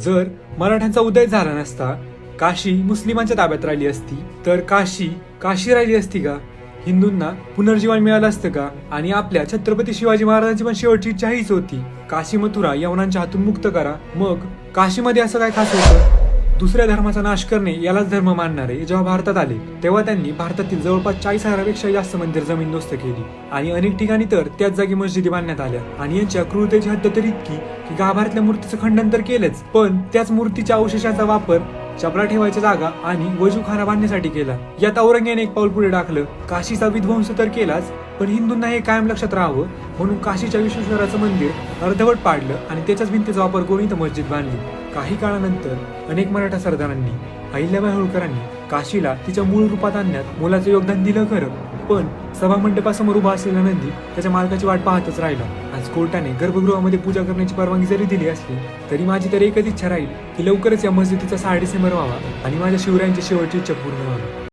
जर मराठ्यांचा उदय झाला नसता, काशी मुस्लिमांच्या ताब्यात राहिली असती, तर काशी राहिली असती का? हिंदूंना पुनर्जीवन मिळालं असतं का? आणि आपल्या छत्रपती शिवाजी महाराजांची पण शेवटची इच्छा हीच होती, काशी मथुरा यवनांच्या हातून मुक्त करा. मग काशीमध्ये असं काय खास होतं? दुसऱ्या धर्माचा नाश करणे यालाच धर्म मानणारे जेव्हा भारतात आले, तेव्हा त्यांनी भारतातील जवळपास 40,000पेक्षा जास्त मंदिर जमीनदोस्त केली आणि अनेक ठिकाणी तर त्याच जागी मस्जिदी बांधण्यात आल्या. आणि यांच्या क्रूरतेची हद्द तर इतकी की गाभाऱ्यातल्या मूर्तीचं खंडन तर केलंच, पण त्याच मूर्तीच्या अवशेषाचा वापर चपला ठेवायच्या जागा आणि वजूखाना बांधण्यासाठी केला. यात औरंगजेबाने एक पाऊल पुढे टाकलं. काशीचा विध्वंस तर केलाच, पण हिंदूंना हे कायम लक्षात राहावं म्हणून काशीच्या विश्वेश्वराचं मंदिर अर्धवट पाडलं आणि त्याच्याच भिंतीचा वापर करून इथं मस्जिद बांधली. काही काळानंतर अनेक मराठा सरदारांनी, अहिल्याबाई होळकरांनी काशीला तिच्या मूळ रूपात आणण्यात मोलाचं योगदान दिलं खरं, पण सभामंडपासमोर उभा असलेला नंदी त्याच्या मालकाची वाट पाहतच राहिला. आज कोर्टाने गर्भगृहामध्ये पूजा करण्याची परवानगी जरी दिली असली तरी माझी तर एकच इच्छा राहील की लवकरच या मस्जिदीचा 6 डिसेंबर व्हावा आणि माझ्या शिवरायांची शेवटची इच्छा पूर्ण व्हावी.